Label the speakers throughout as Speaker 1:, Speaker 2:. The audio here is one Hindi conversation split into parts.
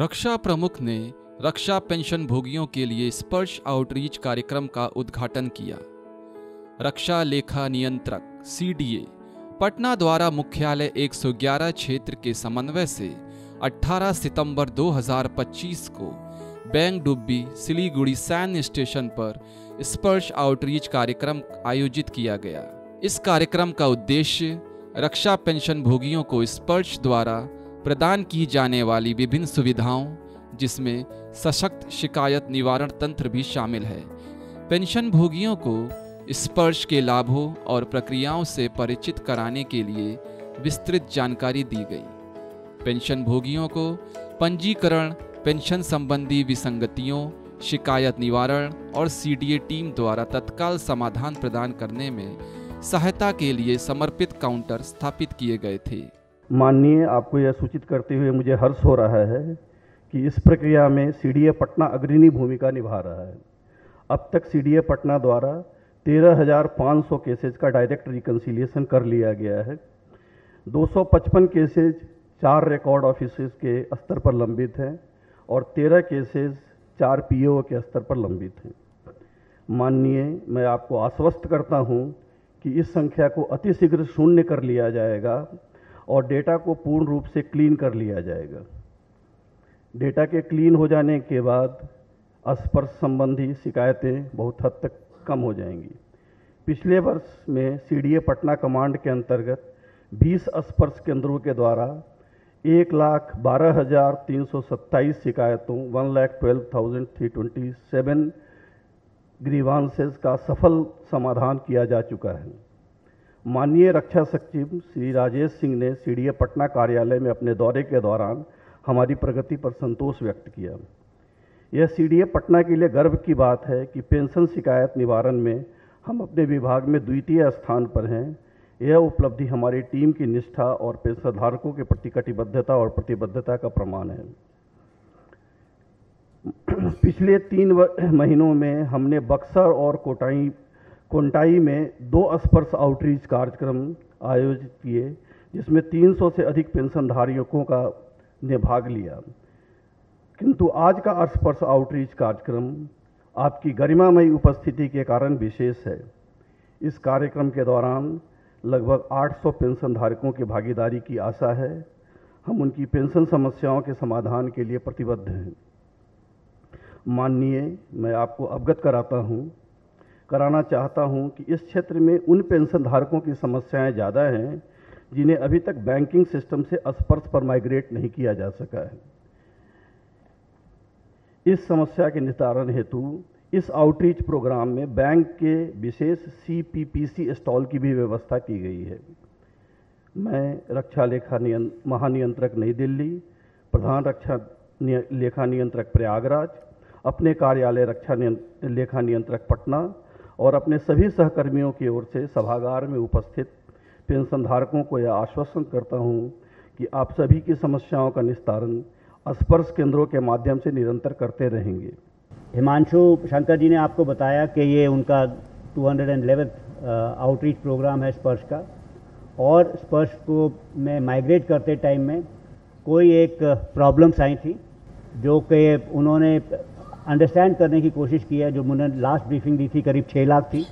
Speaker 1: रक्षा प्रमुख ने रक्षा पेंशन भोगियों के लिए स्पर्श आउटरीच कार्यक्रम का उद्घाटन किया। रक्षा लेखा नियंत्रक CDA पटना द्वारा मुख्यालय 111 क्षेत्र के समन्वय से 18 सितंबर 2025 को बेंगडुब्बी सिलीगुड़ी सैन्य स्टेशन पर स्पर्श आउटरीच कार्यक्रम आयोजित किया गया। इस कार्यक्रम का उद्देश्य रक्षा पेंशन भोगियों को स्पर्श द्वारा प्रदान की जाने वाली विभिन्न सुविधाओं, जिसमें सशक्त शिकायत निवारण तंत्र भी शामिल है, पेंशन भोगियों को स्पर्श के लाभों और प्रक्रियाओं से परिचित कराने के लिए विस्तृत जानकारी दी गई। पेंशन भोगियों को पंजीकरण, पेंशन संबंधी विसंगतियों, शिकायत निवारण और CDA टीम द्वारा तत्काल समाधान प्रदान करने में सहायता के लिए समर्पित काउंटर स्थापित किए गए थे।
Speaker 2: माननीय, आपको यह सूचित करते हुए मुझे हर्ष हो रहा है कि इस प्रक्रिया में CDA पटना अग्रणी भूमिका निभा रहा है। अब तक CDA पटना द्वारा 13,500 केसेज का डायरेक्ट रिकन्सिलिएशन कर लिया गया है। 255 केसेज 4 रिकॉर्ड ऑफिसेज के स्तर पर लंबित हैं और 13 केसेज 4 PO के स्तर पर लंबित हैं। माननीय, मैं आपको आश्वस्त करता हूं कि इस संख्या को अतिशीघ्र शून्य कर लिया जाएगा और डेटा को पूर्ण रूप से क्लीन कर लिया जाएगा। डेटा के क्लीन हो जाने के बाद स्पर्श संबंधी शिकायतें बहुत हद तक कम हो जाएंगी। पिछले वर्ष में CDA पटना कमांड के अंतर्गत 20 स्पर्श केंद्रों के द्वारा 1,12,327 शिकायतों 1,12,327 ग्रीवांसेस का सफल समाधान किया जा चुका है। माननीय रक्षा सचिव श्री राजेश सिंह ने CDA पटना कार्यालय में अपने दौरे के दौरान हमारी प्रगति पर संतोष व्यक्त किया। यह CDA पटना के लिए गर्व की बात है कि पेंशन शिकायत निवारण में हम अपने विभाग में द्वितीय स्थान पर हैं। यह उपलब्धि हमारी टीम की निष्ठा और पेंशनधारकों के प्रति कटिबद्धता और प्रतिबद्धता का प्रमाण है। पिछले 3 महीनों में हमने बक्सर और कोंटाई में 2 स्पर्श आउटरीच कार्यक्रम आयोजित किए, जिसमें 300 से अधिक पेंशनधारकों ने भाग लिया। किंतु आज का स्पर्श आउटरीच कार्यक्रम आपकी गरिमामयी उपस्थिति के कारण विशेष है। इस कार्यक्रम के दौरान लगभग 800 पेंशनधारकों की भागीदारी की आशा है। हम उनकी पेंशन समस्याओं के समाधान के लिए प्रतिबद्ध हैं। माननीय, मैं आपको अवगत कराना चाहता हूं कि इस क्षेत्र में उन पेंशनधारकों की समस्याएं ज़्यादा हैं जिन्हें अभी तक बैंकिंग सिस्टम से स्पर्श पर माइग्रेट नहीं किया जा सका है। इस समस्या के निस्तारण हेतु इस आउटरीच प्रोग्राम में बैंक के विशेष CPPC स्टॉल की भी व्यवस्था की गई है। मैं रक्षा लेखा महानियंत्रक नई दिल्ली, प्रधान रक्षा लेखा नियंत्रक प्रयागराज, अपने कार्यालय रक्षा लेखा नियंत्रक पटना और अपने सभी सहकर्मियों की ओर से सभागार में उपस्थित पेंशनधारकों को यह आश्वासन करता हूं कि आप सभी की समस्याओं का निस्तारण स्पर्श केंद्रों के माध्यम से निरंतर करते रहेंगे।
Speaker 3: हिमांशु शंकर जी ने आपको बताया कि ये उनका 211th आउटरीच प्रोग्राम है स्पर्श का, और स्पर्श को में माइग्रेट करते टाइम में कोई एक प्रॉब्लम्स आई थी जो कि उन्होंने अंडरस्टैंड करने की कोशिश की है। जो उन्होंने लास्ट ब्रीफिंग दी थी करीब 6 लाख थी,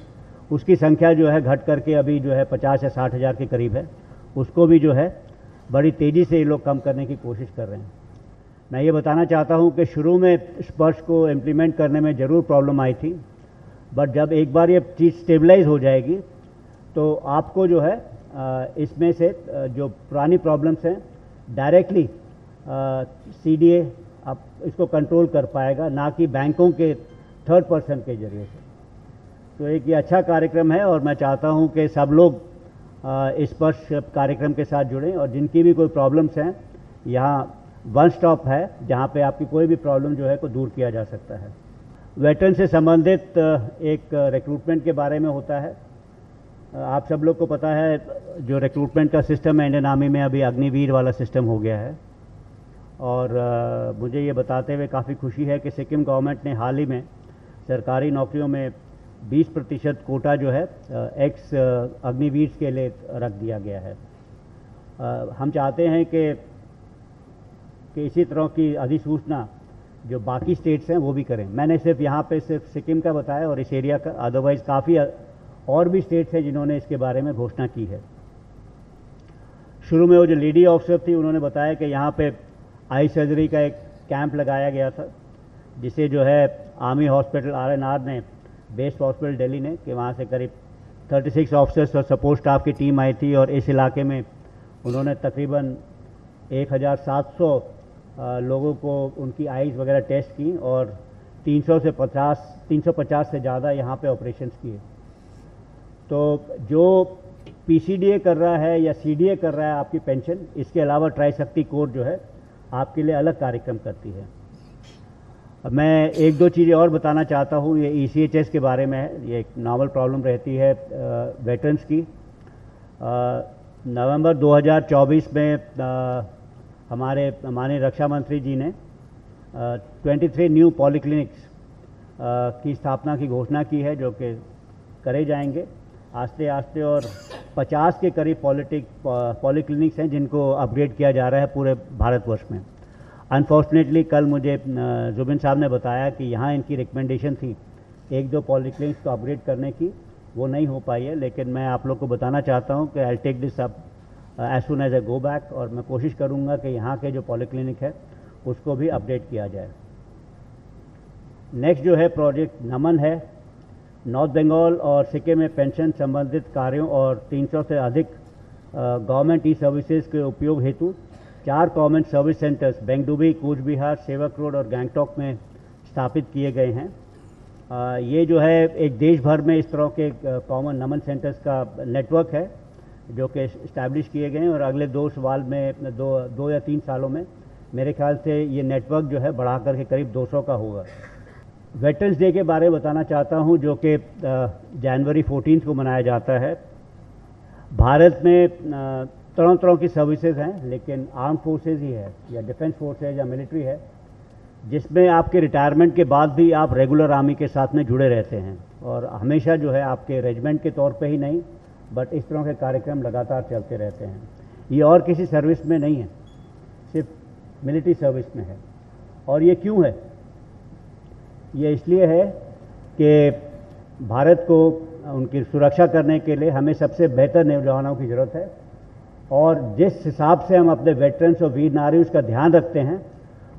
Speaker 3: उसकी संख्या जो है घट करके अभी जो है 50 या 60 हज़ार के करीब है। उसको भी जो है बड़ी तेज़ी से ये लोग कम करने की कोशिश कर रहे हैं। मैं ये बताना चाहता हूँ कि शुरू में स्पर्श को इम्प्लीमेंट करने में ज़रूर प्रॉब्लम आई थी, बट जब एक बार ये चीज़ स्टेबलाइज हो जाएगी तो आपको जो है इसमें से जो पुरानी प्रॉब्लम्स हैं डायरेक्टली CDA आप इसको कंट्रोल कर पाएगा, ना कि बैंकों के थर्ड पर्सन के जरिए से। तो एक ये अच्छा कार्यक्रम है और मैं चाहता हूँ कि सब लोग इस स्पर्श कार्यक्रम के साथ जुड़ें, और जिनकी भी कोई प्रॉब्लम्स हैं यहाँ वन स्टॉप है जहाँ पे आपकी कोई भी प्रॉब्लम जो है को दूर किया जा सकता है। वेटरन से संबंधित एक रिक्रूटमेंट के बारे में होता है। आप सब लोग को पता है जो रिक्रूटमेंट का सिस्टम है इंडियन आर्मी में अभी अग्निवीर वाला सिस्टम हो गया है, और मुझे ये बताते हुए काफ़ी खुशी है कि सिक्किम गवर्नमेंट ने हाल ही में सरकारी नौकरियों में 20% कोटा जो है एक्स अग्निवीर के लिए रख दिया गया है। हम चाहते हैं कि कि इसी तरह की अधिसूचना जो बाकी स्टेट्स हैं वो भी करें। मैंने सिर्फ यहाँ पे सिर्फ सिक्किम का बताया और इस एरिया का, अदरवाइज़ काफ़ी और भी स्टेट्स हैं जिन्होंने इसके बारे में घोषणा की है। शुरू में वो जो लेडी ऑफिसर थी उन्होंने बताया कि यहाँ पे आई सर्जरी का एक कैंप लगाया गया था, जिसे जो है आर्मी हॉस्पिटल RNR ने, बेस्ड हॉस्पिटल दिल्ली ने, कि वहाँ से करीब 36 ऑफिसर्स और सपोर्ट स्टाफ की टीम आई थी और इस इलाके में उन्होंने तकरीबन 1700 लोगों को उनकी आइज़ वगैरह टेस्ट की और 350 से ज़्यादा यहाँ पे ऑपरेशंस किए। तो जो PCDA कर रहा है या CDA कर रहा है आपकी पेंशन, इसके अलावा ट्राई शक्ति कोर्ट जो है आपके लिए अलग कार्यक्रम करती है। अब मैं एक दो चीज़ें और बताना चाहता हूँ। ये ECHS के बारे में है। ये एक नॉवल प्रॉब्लम रहती है वेटरन्स की। नवंबर 2024 में हमारे माननीय रक्षा मंत्री जी ने 23 न्यू पॉलीक्लिनिक्स की स्थापना की घोषणा की है, जो कि करे जाएंगे आस्ते आस्ते, और 50 के करीब पॉलीक्लिनिक्स हैं जिनको अपग्रेड किया जा रहा है पूरे भारतवर्ष में। अनफॉर्चुनेटली कल मुझे जुबिन साहब ने बताया कि यहाँ इनकी रिकमेंडेशन थी 1-2 पॉलीक्लिनिक्स को अपग्रेड करने की, वो नहीं हो पाई है। लेकिन मैं आप लोग को बताना चाहता हूँ कि I take this up as soon as a go back, और मैं कोशिश करूँगा कि यहाँ के जो पॉलीक्लिनिक है उसको भी अपडेट किया जाए। नेक्स्ट जो है प्रोजेक्ट नमन है। नॉर्थ बंगाल और सिक्किम में पेंशन संबंधित कार्यों और 300 से अधिक गवर्नमेंट सर्विसेज के उपयोग हेतु 4 government service centres Bengdubi, Cooch Behar, सेवक रोड और गैंगटॉक में स्थापित किए गए हैं। ये जो है एक देश भर में इस तरह के कॉमन नमन सेंटर्स का नेटवर्क है जो कि इस्टेब्लिश किए गए हैं, और अगले 2 या 3 सालों में मेरे ख्याल से ये नेटवर्क जो है बढ़ा करके करीब 200 का होगा। वेटरन्स डे के बारे में बताना चाहता हूँ, जो कि जनवरी 14 को मनाया जाता है। भारत में तरह तरह की सर्विसेज हैं, लेकिन आर्म फोर्सेज ही है या डिफेंस फोर्स है या मिलिट्री है, जिसमें आपके रिटायरमेंट के बाद भी आप रेगुलर आर्मी के साथ में जुड़े रहते हैं, और हमेशा जो है आपके रेजिमेंट के तौर पे ही नहीं, बट इस तरह के कार्यक्रम लगातार चलते रहते हैं। ये और किसी सर्विस में नहीं है, सिर्फ मिलिट्री सर्विस में है। और ये क्यों है? ये इसलिए है कि भारत को उनकी सुरक्षा करने के लिए हमें सबसे बेहतर नौजवानों की ज़रूरत है, और जिस हिसाब से हम अपने वेटरन्स और वीर नारियों का ध्यान रखते हैं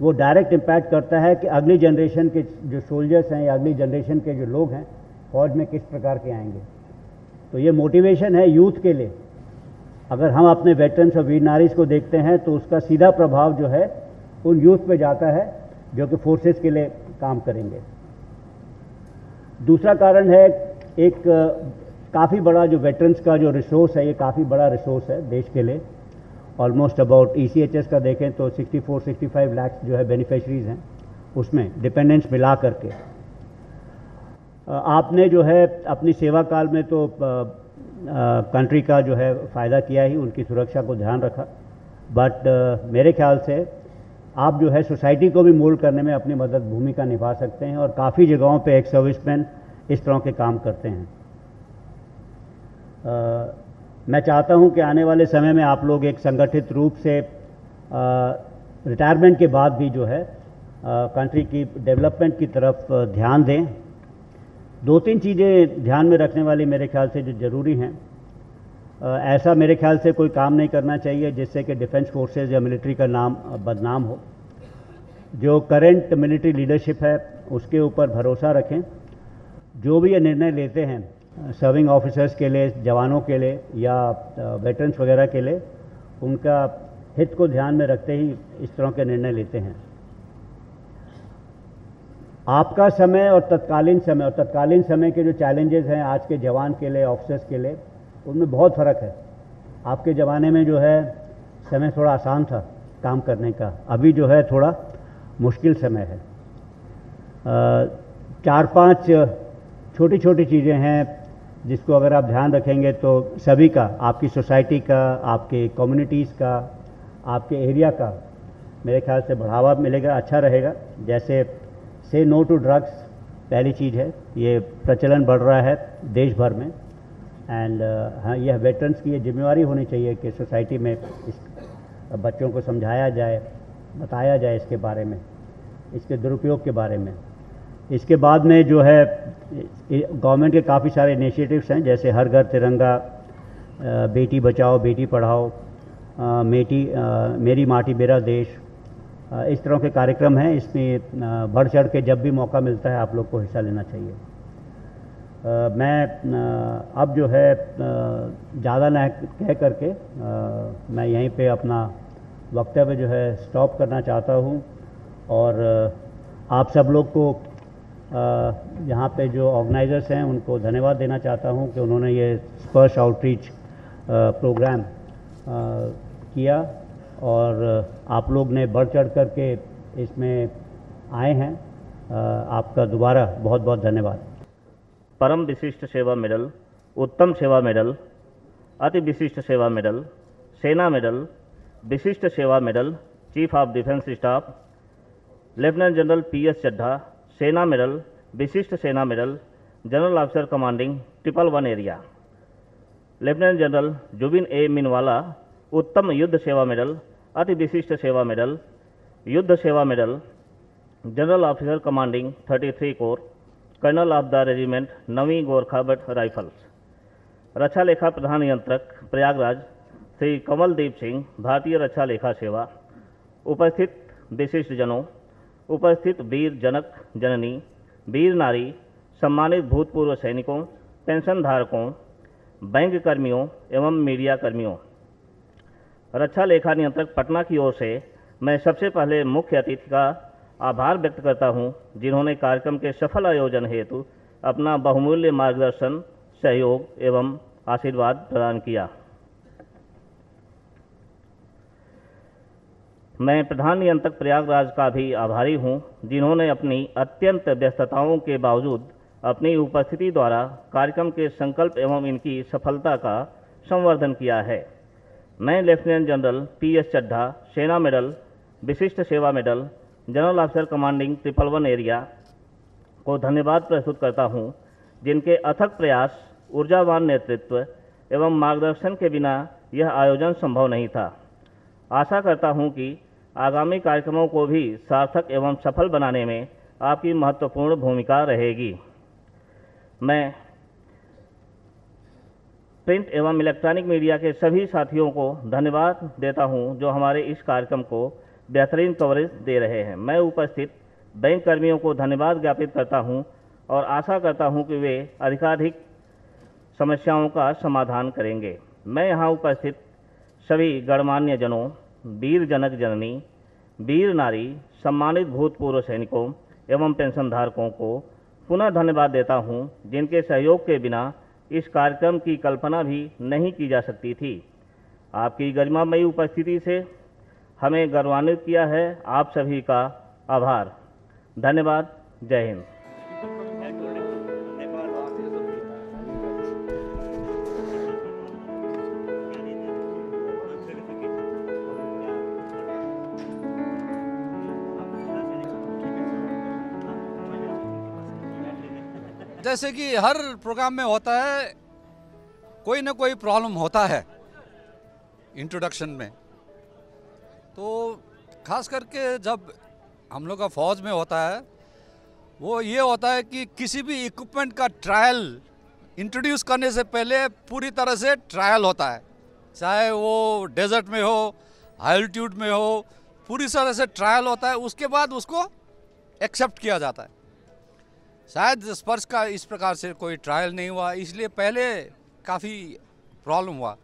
Speaker 3: वो डायरेक्ट इम्पैक्ट करता है कि अगली जनरेशन के जो सोल्जर्स हैं या अगली जनरेशन के जो लोग हैं फौज में किस प्रकार के आएंगे। तो ये मोटिवेशन है यूथ के लिए। अगर हम अपने वेटरन्स और वीर नारीज को देखते हैं तो उसका सीधा प्रभाव जो है उन यूथ पे जाता है जो कि फोर्सेस के लिए काम करेंगे। दूसरा कारण है एक काफ़ी बड़ा जो वेटरन्स का जो रिसोर्स है, ये काफ़ी बड़ा रिसोर्स है देश के लिए। ऑलमोस्ट अबाउट ECHS का देखें तो 64-65 लाख जो है बेनिफिशरीज हैं, उसमें डिपेंडेंट्स मिला करके। आपने जो है अपनी सेवा काल में तो कंट्री का जो है फ़ायदा किया ही, उनकी सुरक्षा को ध्यान रखा, बट मेरे ख्याल से आप जो है सोसाइटी को भी मोल्ड करने में अपनी मदद भूमिका निभा सकते हैं, और काफ़ी जगहों पे एक सर्विसमैन इस तरह के काम करते हैं। मैं चाहता हूं कि आने वाले समय में आप लोग एक संगठित रूप से रिटायरमेंट के बाद भी जो है कंट्री की डेवलपमेंट की तरफ ध्यान दें। 2-3 चीज़ें ध्यान में रखने वाली मेरे ख्याल से जो ज़रूरी हैं। ऐसा मेरे ख्याल से कोई काम नहीं करना चाहिए जिससे कि डिफेंस फोर्सेज या मिलिट्री का नाम बदनाम हो। जो करंट मिलिट्री लीडरशिप है उसके ऊपर भरोसा रखें। जो भी ये निर्णय लेते हैं सर्विंग ऑफिसर्स के लिए, जवानों के लिए या वेटरन्स वगैरह के लिए, उनका हित को ध्यान में रखते ही इस तरह के निर्णय लेते हैं। आपका समय और तत्कालीन समय के जो चैलेंजेस हैं आज के जवान के लिए, ऑफिसर्स के लिए, उनमें बहुत फ़र्क है। आपके ज़माने में जो है समय थोड़ा आसान था काम करने का, अभी जो है थोड़ा मुश्किल समय है। 4-5 छोटी छोटी चीज़ें हैं जिसको अगर आप ध्यान रखेंगे तो सभी का, आपकी सोसाइटी का, आपके कम्युनिटीज़ का, आपके एरिया का मेरे ख्याल से बढ़ावा मिलेगा, अच्छा रहेगा। जैसे से नो टू ड्रग्स पहली चीज़ है, ये प्रचलन बढ़ रहा है देश भर में, एंड हाँ, यह वेटरन्स की ये जिम्मेवारी होनी चाहिए कि सोसाइटी में इस बच्चों को समझाया जाए बताया जाए इसके बारे में, इसके दुरुपयोग के बारे में। इसके बाद में जो है गवर्नमेंट के काफ़ी सारे इनिशिएटिव्स हैं, जैसे हर घर तिरंगा, बेटी बचाओ बेटी पढ़ाओ, मेरी माटी मेरा देश, इस तरह के कार्यक्रम हैं। इसमें बढ़ चढ़ के जब भी मौका मिलता है आप लोग को हिस्सा लेना चाहिए। मैं अब जो है ज़्यादा न कह करके मैं यहीं पे अपना वक्तव्य जो है स्टॉप करना चाहता हूँ, और आप सब लोग को यहाँ पे जो ऑर्गेनाइजर्स हैं उनको धन्यवाद देना चाहता हूँ कि उन्होंने ये स्पर्श आउटरीच प्रोग्राम किया, और आप लोग ने बढ़ चढ़ करके इसमें आए हैं। आपका दोबारा बहुत बहुत धन्यवाद।
Speaker 4: परम विशिष्ट सेवा मेडल, उत्तम सेवा मेडल, अति विशिष्ट सेवा मेडल, सेना मेडल, विशिष्ट सेवा medal chief of defence staff, lieutenant general P S. Chadha, सेना मेडल, विशिष्ट सेना medal, general officer commanding 111 area, lieutenant general Zubin A. Minwalla, उत्तम युद्ध सेवा मेडल, अति विशिष्ट सेवा मेडल, युद्ध सेवा medal, general officer commanding 33 corps, colonel of the regiment 9वीं गोरखाबट राइफल्स। रक्षा लेखा प्रधान नियंत्रक प्रयागराज श्री कमलदीप सिंह, भारतीय रक्षा लेखा सेवा। उपस्थित विशिष्ट जनों, उपस्थित वीर जनक जननी, वीर नारी, सम्मानित भूतपूर्व सैनिकों, पेंशन धारकों, बैंक कर्मियों एवं मीडिया कर्मियों, रक्षा लेखा नियंत्रक पटना की ओर से मैं सबसे पहले मुख्य अतिथि का आभार व्यक्त करता हूं, जिन्होंने कार्यक्रम के सफल आयोजन हेतु अपना बहुमूल्य मार्गदर्शन, सहयोग एवं आशीर्वाद प्रदान किया। मैं प्रधान नियंत्रक प्रयागराज का भी आभारी हूं, जिन्होंने अपनी अत्यंत व्यस्तताओं के बावजूद अपनी उपस्थिति द्वारा कार्यक्रम के संकल्प एवं इनकी सफलता का संवर्धन किया है। मैं लेफ्टिनेंट जनरल पी.एस. चड्ढा, सेना मेडल, विशिष्ट सेवा medal, general officer commanding 111 area को धन्यवाद प्रस्तुत करता हूं, जिनके अथक प्रयास, ऊर्जावान नेतृत्व एवं मार्गदर्शन के बिना यह आयोजन संभव नहीं था। आशा करता हूं कि आगामी कार्यक्रमों को भी सार्थक एवं सफल बनाने में आपकी महत्वपूर्ण भूमिका रहेगी। मैं प्रिंट एवं इलेक्ट्रॉनिक मीडिया के सभी साथियों को धन्यवाद देता हूं, जो हमारे इस कार्यक्रम को बेहतरीन कवरेज दे रहे हैं। मैं उपस्थित बैंक कर्मियों को धन्यवाद ज्ञापित करता हूं और आशा करता हूं कि वे अधिकाधिक समस्याओं का समाधान करेंगे। मैं यहां उपस्थित सभी गणमान्य जनों, वीर जनक जननी, वीर नारी, सम्मानित भूतपूर्व सैनिकों एवं पेंशनधारकों को पुनः धन्यवाद देता हूं, जिनके सहयोग के बिना इस कार्यक्रम की कल्पना भी नहीं की जा सकती थी। आपकी गरिमामयी उपस्थिति से हमें गौरवान्वित किया है। आप सभी का आभार। धन्यवाद। जय हिंद।
Speaker 5: जैसे कि हर प्रोग्राम में होता है, कोई ना कोई प्रॉब्लम होता है इंट्रोडक्शन में। तो खास करके जब हम लोग का फौज में होता है, वो ये होता है कि किसी भी इक्विपमेंट का ट्रायल इंट्रोड्यूस करने से पहले पूरी तरह से ट्रायल होता है, चाहे वो डेजर्ट में हो, एल्टीट्यूड में हो, पूरी तरह से ट्रायल होता है। उसके बाद उसको एक्सेप्ट किया जाता है। शायद स्पर्श का इस प्रकार से कोई ट्रायल नहीं हुआ, इसलिए पहले काफ़ी प्रॉब्लम हुआ।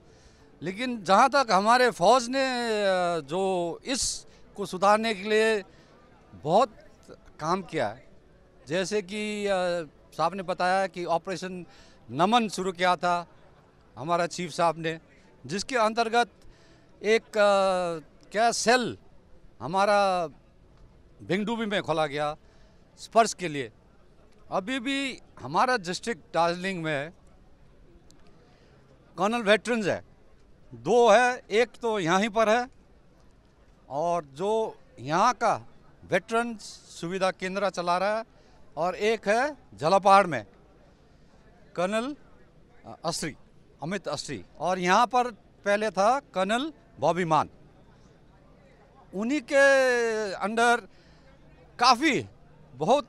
Speaker 5: लेकिन जहाँ तक हमारे फौज ने जो इस को सुधारने के लिए बहुत काम किया है, जैसे कि साहब ने बताया कि ऑपरेशन नमन शुरू किया था हमारा चीफ साहब ने, जिसके अंतर्गत एक क्या सेल हमारा भिंगडूबी में खोला गया स्पर्श के लिए। अभी भी हमारा डिस्ट्रिक्ट दार्जिलिंग में कर्नल वेटरन्स है, 2 है, एक तो यहाँ पर है और जो यहाँ का वेटरन्स सुविधा केंद्र चला रहा है, और एक है झालापाड़ में कर्नल अस्त्री, अमित अस्त्री, और यहाँ पर पहले था कर्नल बॉबी मान। उन्हीं के अंडर काफ़ी बहुत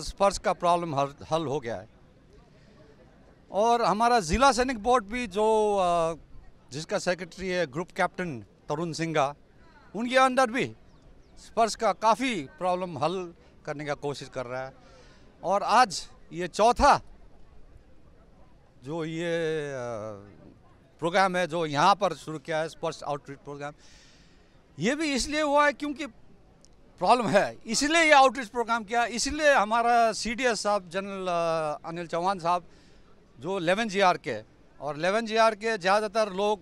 Speaker 5: स्पर्श का प्रॉब्लम हल हो गया है। और हमारा ज़िला सैनिक बोर्ड भी जो जिसका सेक्रेटरी है ग्रुप कैप्टन तरुण सिंघा, उनके अंडर भी स्पर्श का काफ़ी प्रॉब्लम हल करने का कोशिश कर रहा है। और आज ये चौथा जो ये प्रोग्राम है जो यहाँ पर शुरू किया है, स्पर्श आउटरीच प्रोग्राम, ये भी इसलिए हुआ है क्योंकि प्रॉब्लम है, इसलिए ये आउटरीच प्रोग्राम किया। इसलिए हमारा CDS साहब जनरल अनिल चौहान साहब जो 11GR के, और 11GR के ज़्यादातर लोग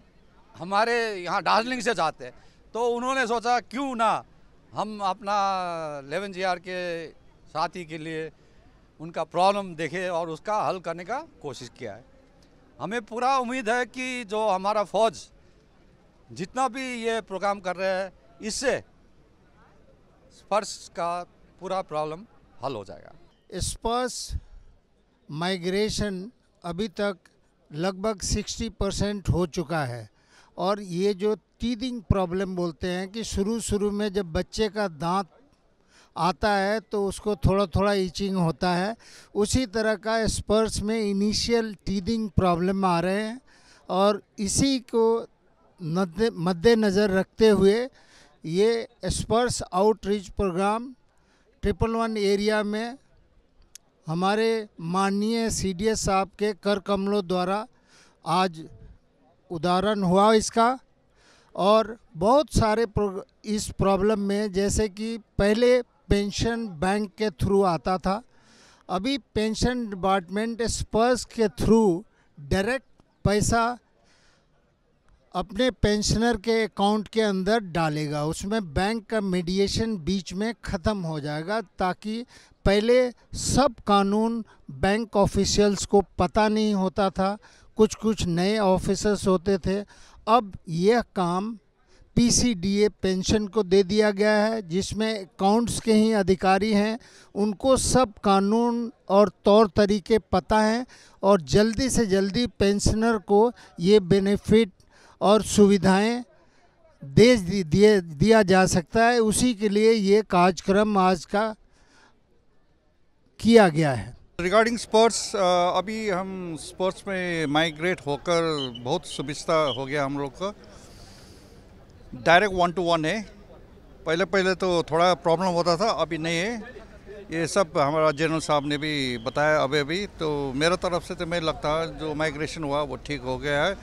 Speaker 5: हमारे यहाँ दार्जिलिंग से जाते हैं, तो उन्होंने सोचा क्यों ना हम अपना 11GR के साथी के लिए उनका प्रॉब्लम देखें और उसका हल करने का कोशिश किया है। हमें पूरा उम्मीद है कि जो हमारा फौज जितना भी ये प्रोग्राम कर रहे हैं, इससे स्पर्श का पूरा प्रॉब्लम हल हो जाएगा।
Speaker 6: स्पर्श माइग्रेशन अभी तक लगभग 60% हो चुका है। और ये जो टीथिंग प्रॉब्लम बोलते हैं कि शुरू में जब बच्चे का दांत आता है तो उसको थोड़ा थोड़ा ईचिंग होता है, उसी तरह का स्पर्श में इनिशियल टीथिंग प्रॉब्लम आ रहे हैं। और इसी को मद्देनज़र रखते हुए ये स्पर्श आउटरीच प्रोग्राम 111 एरिया में हमारे माननीय CDS साहब के कर कमलों द्वारा आज उदाहरण हुआ इसका। और बहुत सारे इस प्रॉब्लम में, जैसे कि पहले पेंशन बैंक के थ्रू आता था, अभी पेंशन डिपार्टमेंट स्पर्श के थ्रू डायरेक्ट पैसा अपने पेंशनर के अकाउंट के अंदर डालेगा। उसमें बैंक का मीडिएशन बीच में ख़त्म हो जाएगा, ताकि पहले सब कानून बैंक ऑफिशियल्स को पता नहीं होता था, कुछ नए ऑफिसर्स होते थे। अब यह काम PCDA पेंशन को दे दिया गया है, जिसमें अकाउंट्स के ही अधिकारी हैं, उनको सब कानून और तौर तरीके पता हैं और जल्दी से जल्दी पेंशनर को ये बेनिफिट और सुविधाएं दिया जा सकता है। उसी के लिए ये कार्यक्रम आज का किया गया है।
Speaker 7: रिगार्डिंग स्पर्श, अभी हम स्पर्श में माइग्रेट होकर बहुत सुविधा हो गया हम लोग का। डायरेक्ट 1-to-1 है, पहले तो थोड़ा प्रॉब्लम होता था, अभी नहीं है। ये सब हमारा जनरल साहब ने भी बताया अभी तो मेरा तरफ से तो मैं लगता है जो माइग्रेशन हुआ वो ठीक हो गया है।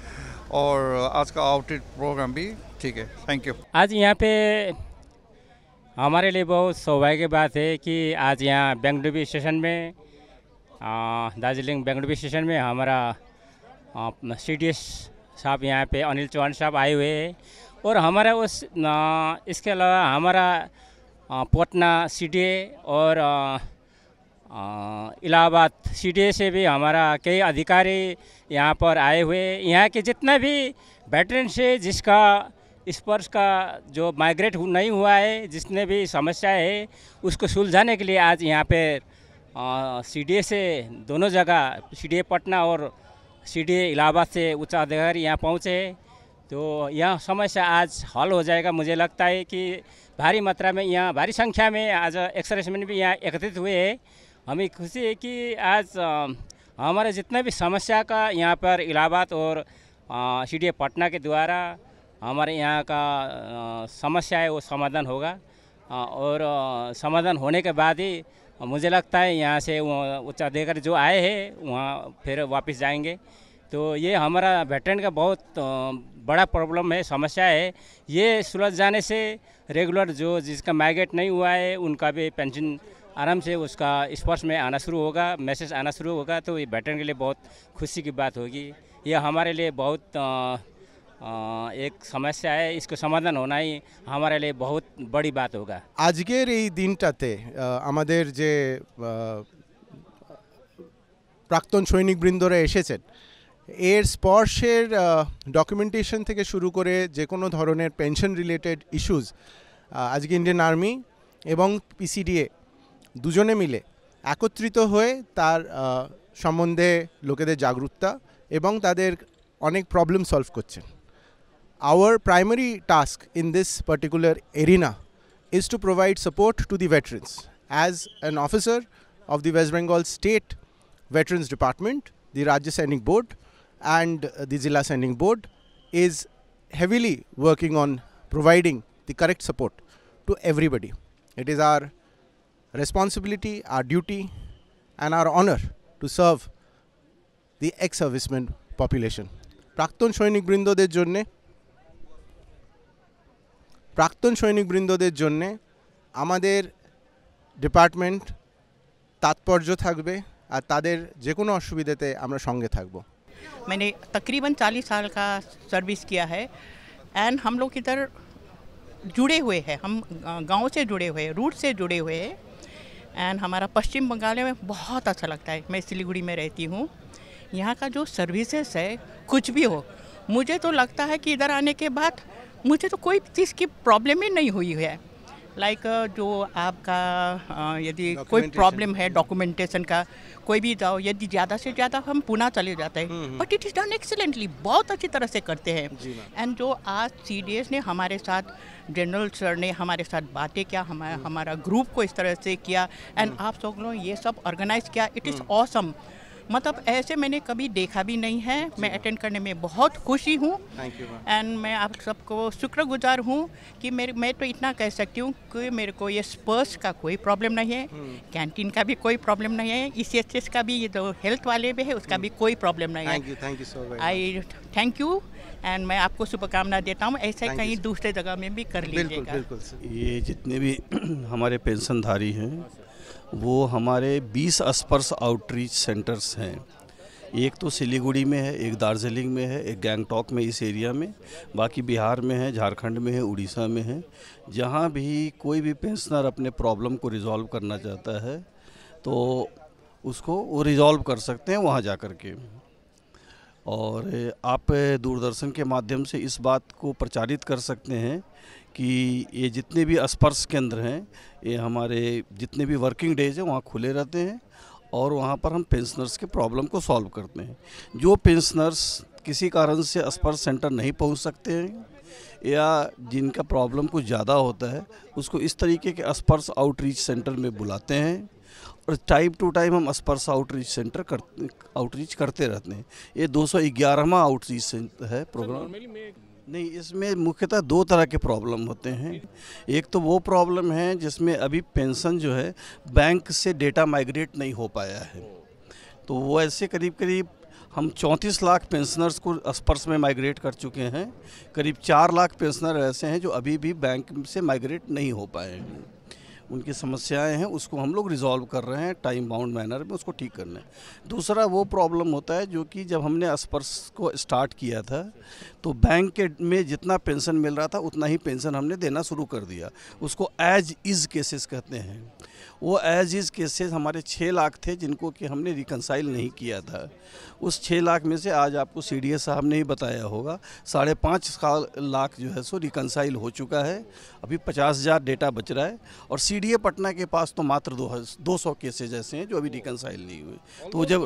Speaker 7: और आज का आउटरीच प्रोग्राम भी ठीक है। Thank you.
Speaker 8: आज यहाँ पे हमारे लिए बहुत सौभाग्य की बात है कि आज यहाँ बेंगडुबी स्टेशन में, दार्जिलिंग बेंगडुबी स्टेशन में हमारा CDS साहब यहाँ पे अनिल चौहान साहब आए हुए हैं। और हमारा इसके अलावा हमारा पटना CDA और इलाहाबाद CDA से भी हमारा कई अधिकारी यहाँ पर आए हुए। यहाँ के जितना भी वेटरन से जिसका स्पर्श का जो माइग्रेट नहीं हुआ है, जिसने भी समस्या है, उसको सुलझाने के लिए आज यहाँ पे CDA से दोनों जगह CDA पटना और CDA इलाहाबाद से उच्च अधिकारी यहाँ पहुँचे। तो यह समस्या आज हल हो जाएगा। मुझे लगता है कि भारी मात्रा में यहाँ भारी संख्या में आज एक्सर्विसमैन भी यहाँ एकत्रित हुए हैं। हमें खुशी है कि आज हमारे जितने भी समस्या का यहाँ पर इलाहाबाद और CDA पटना के द्वारा हमारे यहाँ का समस्या है वो समाधान होगा। और समाधान होने के बाद ही मुझे लगता है यहाँ से उच्च अधिकारी जो आए हैं वहाँ फिर वापस जाएंगे। तो ये हमारा वेटरन का बहुत बड़ा प्रॉब्लम है, समस्या है। ये सुलझ जाने से रेगुलर जो जिसका माइग्रेट नहीं हुआ है उनका भी पेंशन आराम से उसका स्पर्श में आना शुरू होगा, मैसेज आना शुरू होगा। तो ये वेटरन के लिए बहुत खुशी की बात होगी। ये हमारे लिए बहुत एक समस्या है, इसको समाधान होना ही हमारे लिए बहुत बड़ी बात होगा।
Speaker 9: आजकेर এই দিনটাতে আমাদের যে প্রাক্তন সৈনিকবৃন্দরা এসেছেন, এর স্পর্শের ডকুমেন্টেশন থেকে শুরু করে যে কোনো ধরনের পেনশন রিলেটেড ইস্যুজ আজকে ইন্ডিয়ান আর্মি এবং PCDA দুজনে মিলে একত্রিত হয়ে তার সম্বন্ধে লোকেদের জাগরুকতা এবং তাদের অনেক প্রবলেম সলভ করছেন। our primary task in this particular arena is to provide support to the veterans. As an officer of the West Bengal State Veterans Department, the Rajya Sainik Board and the Zilla Sainik Board is heavily working on providing the correct support to everybody. It is our responsibility, our duty and our honor to serve the ex-servicemen population. প্রাক্তন সৈনিক বৃন্দদের জন্যে আমাদের ডিপার্টমেন্ট তাৎপর্য থাকবে আর তাদের যে কোনো অসুবিধাতে আমরা সঙ্গে থাকব।
Speaker 10: मैंने तकरीबन 40 साल का सर्विस किया है एंड हम लोग इधर जुड़े हुए हैं, हम गांव से जुड़े हुए हैं, रूट से जुड़े हुए हैं एंड हमारा पश्चिम बंगाल में बहुत अच्छा लगता है। मैं सिलीगुड़ी में रहती हूँ। यहाँ का जो सर्विसेज है कुछ भी हो, मुझे तो लगता है कि इधर आने के बाद मुझे तो कोई चीज़ की प्रॉब्लम ही नहीं हुई है। लाइक जो आपका यदि कोई प्रॉब्लम है डॉक्यूमेंटेशन का, कोई भी जाओ, यदि ज़्यादा से ज़्यादा हम पुणे चले जाते हैं, but it is done excellently, बहुत अच्छी तरह से करते हैं। एंड जो आज CDS ने हमारे साथ, जनरल सर ने हमारे साथ बातें किया, हमारा ग्रुप को इस तरह से किया एंड आप सब लोग ये सब ऑर्गेनाइज किया, इट इज़ ऑसम। मतलब ऐसे मैंने कभी देखा भी नहीं है। मैं अटेंड करने में बहुत खुशी हूँ एंड मैं आप सबको शुक्रगुजार हूँ कि मैं तो इतना कह सकती हूँ कि मेरे को ये स्पर्श का कोई प्रॉब्लम नहीं है, कैंटीन का भी कोई प्रॉब्लम नहीं है, ECHS का भी, ये जो हेल्थ वाले भी है उसका भी कोई प्रॉब्लम नहीं है।
Speaker 9: Thank you so much.
Speaker 10: I thank you and मैं आपको शुभकामना देता हूँ, ऐसे कहीं दूसरे जगह में भी कर लीजिएगा।
Speaker 9: बिल्कुल।
Speaker 11: ये जितने भी हमारे पेंशनधारी हैं वो हमारे 20 स्पर्श आउटरीच सेंटर्स हैं। एक तो सिलीगुड़ी में है, एक दार्जिलिंग में है, एक गैंगटॉक में इस एरिया में, बाकी बिहार में है, झारखंड में है, उड़ीसा में है। जहाँ भी कोई भी पेंशनर अपने प्रॉब्लम को रिजॉल्व करना चाहता है तो उसको वो रिजॉल्व कर सकते हैं वहाँ जा कर के। और आप दूरदर्शन के माध्यम से इस बात को प्रचारित कर सकते हैं कि ये जितने भी स्पर्श केंद्र हैं, ये हमारे जितने भी वर्किंग डेज हैं वहाँ खुले रहते हैं और वहाँ पर हम पेंशनर्स के प्रॉब्लम को सॉल्व करते हैं। जो पेंशनर्स किसी कारण से स्पर्श सेंटर नहीं पहुँच सकते हैं या जिनका प्रॉब्लम कुछ ज़्यादा होता है, उसको इस तरीके के स्पर्श आउटरीच सेंटर में बुलाते हैं और टाइम टू टाइम हम स्पर्श आउटरीच करते रहते हैं। ये 211वां आउटरीच है प्रोग्राम। नहीं, इसमें मुख्यतः 2 तरह के प्रॉब्लम होते हैं। एक तो वो प्रॉब्लम है जिसमें अभी पेंशन जो है बैंक से डेटा माइग्रेट नहीं हो पाया है, तो वो ऐसे करीब हम 34 लाख पेंशनर्स को स्पर्श में माइग्रेट कर चुके हैं। करीब 4 लाख पेंशनर ऐसे हैं जो अभी भी बैंक से माइग्रेट नहीं हो पाए हैं। उनकी समस्याएं हैं, उसको हम लोग रिजॉल्व कर रहे हैं टाइम बाउंड मैनर में, उसको ठीक करना है। दूसरा वो प्रॉब्लम होता है जो कि जब हमने स्पर्श को स्टार्ट किया था तो बैंक के में जितना पेंशन मिल रहा था उतना ही पेंशन हमने देना शुरू कर दिया। उसको एज इज़ केसेस कहते हैं। वो एज इज़ केसेस हमारे 6 लाख थे जिनको कि हमने रिकंसाइल नहीं किया था। उस 6 लाख में से आज आपको CDS साहब ने ही बताया होगा 5.5 लाख जो है सो रिकंसाइल हो चुका है। अभी 50,000 डेटा बच रहा है और CDA पटना के पास तो मात्र 200 केसेज ऐसे हैं जो अभी रिकंसाइल नहीं हुए। तो जब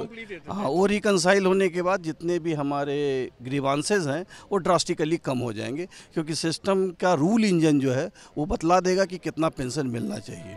Speaker 11: वो रिकंसाइल होने के बाद जितने भी हमारे ग्रीवांसेज हैं वो ड्रास्टिकली कम हो जाएंगे, क्योंकि सिस्टम का रूल इंजन जो है वो बतला देगा कि कितना पेंशन मिलना चाहिए।